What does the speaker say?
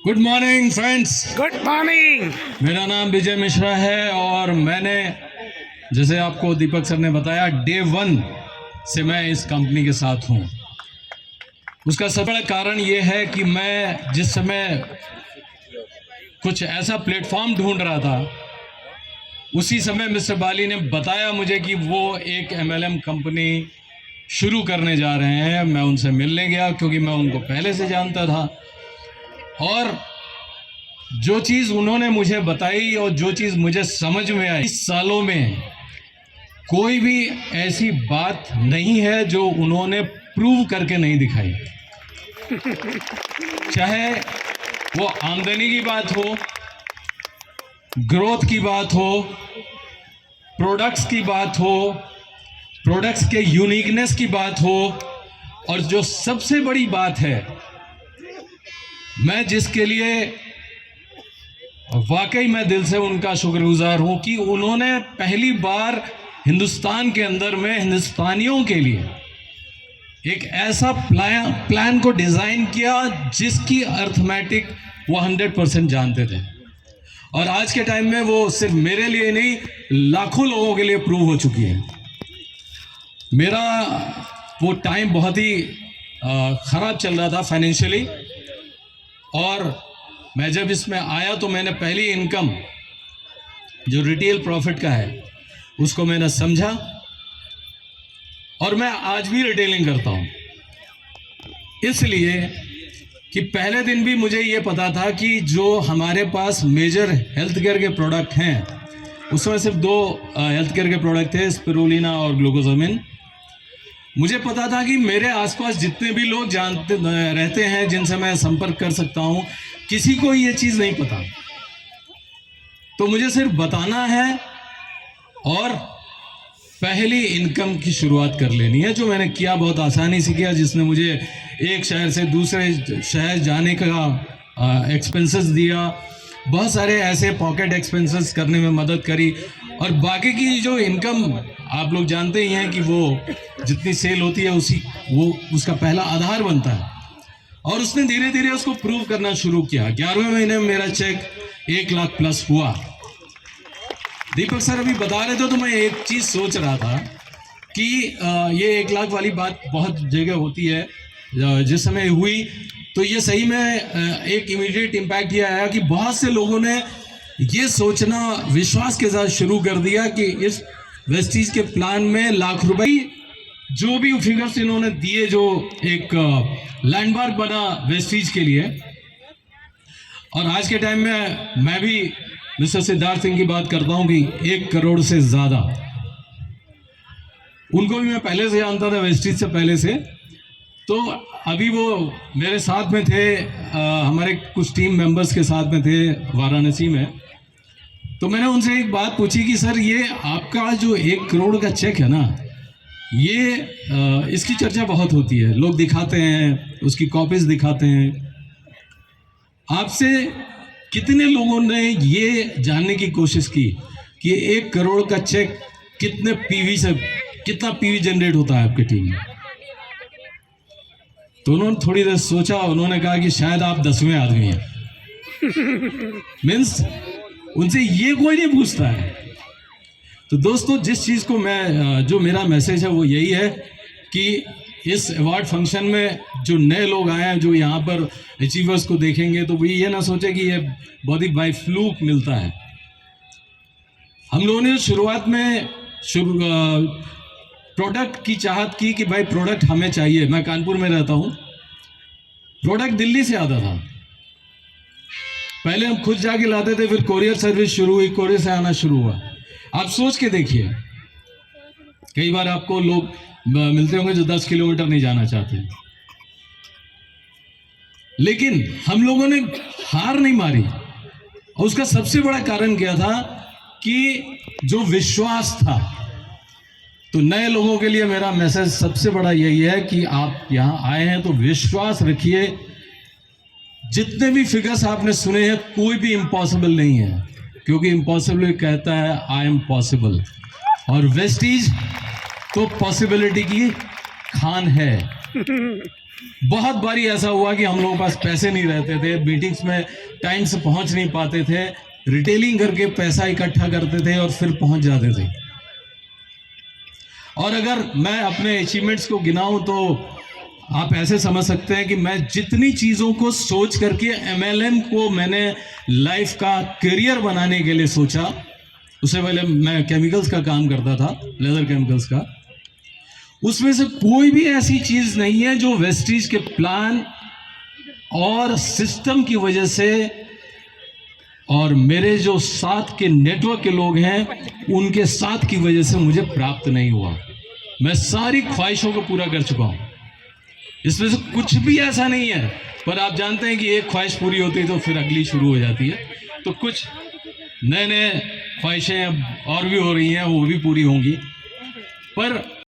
Good morning friends. Good morning. मेरा नाम विजय मिश्रा है और मैंने जैसे आपको दीपक सर ने बताया डे 1 से मैं इस कंपनी के साथ हूँ। उसका सबसे बड़ा कारण ये है कि मैं जिस समय कुछ ऐसा प्लेटफॉर्म ढूंढ रहा था उसी समय मिस्टर बाली ने बताया मुझे कि वो एक MLM कंपनी शुरू करने जा रहे हैं। मैं उनसे मिलने गया क्योंकि मैं उनको पहले से जानता था और जो चीज़ उन्होंने मुझे बताई और जो चीज़ मुझे समझ में आई, इस सालों में कोई भी ऐसी बात नहीं है जो उन्होंने प्रूव करके नहीं दिखाई। चाहे वो आमदनी की बात हो, ग्रोथ की बात हो, प्रोडक्ट्स की बात हो, प्रोडक्ट्स के यूनिकनेस की बात हो, और जो सबसे बड़ी बात है, मैं जिसके लिए वाकई मैं दिल से उनका शुक्रगुजार हूं कि उन्होंने पहली बार हिंदुस्तान के अंदर में हिंदुस्तानियों के लिए एक ऐसा प्लान को डिज़ाइन किया जिसकी अर्थमेटिक वो 100% जानते थे। और आज के टाइम में वो सिर्फ मेरे लिए नहीं, लाखों लोगों के लिए प्रूव हो चुकी है। मेरा वो टाइम बहुत ही ख़राब चल रहा था फाइनेंशियली, और मैं जब इसमें आया तो मैंने पहली इनकम जो रिटेल प्रॉफिट का है उसको मैंने समझा, और मैं आज भी रिटेलिंग करता हूँ। इसलिए कि पहले दिन भी मुझे ये पता था कि जो हमारे पास मेजर हेल्थ केयर के प्रोडक्ट हैं उसमें सिर्फ 2 हेल्थ केयर के प्रोडक्ट थे, स्पिरुलिना और ग्लूकोसामिन। मुझे पता था कि मेरे आसपास जितने भी लोग जानते रहते हैं जिनसे मैं संपर्क कर सकता हूँ, किसी को ये चीज़ नहीं पता। तो मुझे सिर्फ बताना है और पहली इनकम की शुरुआत कर लेनी है, जो मैंने किया बहुत आसानी से किया, जिसने मुझे एक शहर से दूसरे शहर जाने का एक्सपेंसेस दिया, बहुत सारे ऐसे पॉकेट एक्सपेंसेस करने में मदद करी, और बाकी की जो इनकम आप लोग जानते ही हैं कि वो जितनी सेल होती है वो उसका पहला आधार बनता है। और उसने धीरे धीरे उसको प्रूव करना शुरू किया। 11वें महीने में मेरा चेक 1 लाख प्लस हुआ। दीपक सर अभी बता रहे थे तो मैं एक चीज़ सोच रहा था कि ये 1 लाख वाली बात बहुत जगह होती है। जिस समय हुई तो ये सही में एक इमीडिएट इम्पैक्ट ये आया कि बहुत से लोगों ने ये सोचना विश्वास के साथ शुरू कर दिया कि इस वेस्टीज के प्लान में लाख रुपए, जो भी फिगर्स इन्होंने दिए, जो एक लैंडमार्क बना वेस्टीज के लिए। और आज के टाइम में मैं भी मिस्टर सिद्धार्थ सिंह की बात करता हूं कि 1 करोड़ से ज़्यादा, उनको भी मैं पहले से जानता था, वेस्टीज से पहले से। तो अभी वो मेरे साथ में थे, हमारे कुछ टीम मेंबर्स के साथ में थे वाराणसी में। तो मैंने उनसे एक बात पूछी कि सर ये आपका जो 1 करोड़ का चेक है ना, ये इसकी चर्चा बहुत होती है, लोग दिखाते हैं, उसकी कॉपीज दिखाते हैं। आपसे कितने लोगों ने ये जानने की कोशिश की कि 1 करोड़ का चेक कितना पीवी जनरेट होता है आपकी टीम में? तो उन्होंने थोड़ी देर सोचा, उन्होंने कहा कि शायद आप 10वें आदमी हैं। मीन्स उनसे ये कोई नहीं पूछता है। तो दोस्तों, जिस चीज़ को मैं, जो मेरा मैसेज है वो यही है कि इस अवार्ड फंक्शन में जो नए लोग आए हैं, जो यहाँ पर अचीवर्स को देखेंगे, तो वो ये ना सोचे कि ये बहुत ही बाई फ्लूक मिलता है। हम लोगों ने शुरुआत में प्रोडक्ट की चाहत की कि भाई प्रोडक्ट हमें चाहिए। मैं कानपुर में रहता हूँ, प्रोडक्ट दिल्ली से आता था। पहले हम खुद जाके लाते थे, फिर कोरियर सर्विस शुरू हुई, कोरियर से आना शुरू हुआ। आप सोच के देखिए, कई बार आपको लोग मिलते होंगे जो 10 किलोमीटर नहीं जाना चाहते, लेकिन हम लोगों ने हार नहीं मारी। और उसका सबसे बड़ा कारण क्या था कि जो विश्वास था। तो नए लोगों के लिए मेरा मैसेज सबसे बड़ा यही है कि आप यहां आए हैं तो विश्वास रखिए। जितने भी फिगर्स आपने सुने हैं, कोई भी इम्पॉसिबल नहीं है, क्योंकि इम्पॉसिबल कहता है आई एम पॉसिबल, और वेस्टीज तो पॉसिबिलिटी की खान है। बहुत बारी ऐसा हुआ कि हम लोगों के पास पैसे नहीं रहते थे, मीटिंग्स में टाइम से पहुंच नहीं पाते थे, रिटेलिंग करके पैसा इकट्ठा करते थे और फिर पहुंच जाते थे। और अगर मैं अपने अचीवमेंट्स को गिनाऊं तो आप ऐसे समझ सकते हैं कि मैं जितनी चीज़ों को सोच करके एमएलएम को मैंने लाइफ का करियर बनाने के लिए सोचा, उससे पहले मैं केमिकल्स का काम करता था, लेदर केमिकल्स का, उसमें से कोई भी ऐसी चीज़ नहीं है जो वेस्टीज के प्लान और सिस्टम की वजह से और मेरे जो साथ के नेटवर्क के लोग हैं उनके साथ की वजह से मुझे प्राप्त नहीं हुआ। मैं सारी ख्वाहिशों को पूरा कर चुका हूं, इसमें से कुछ भी ऐसा नहीं है। पर आप जानते हैं कि एक ख्वाहिश पूरी होती है तो फिर अगली शुरू हो जाती है, तो कुछ नए नए ख्वाहिशें अब और भी हो रही हैं, वो भी पूरी होंगी। पर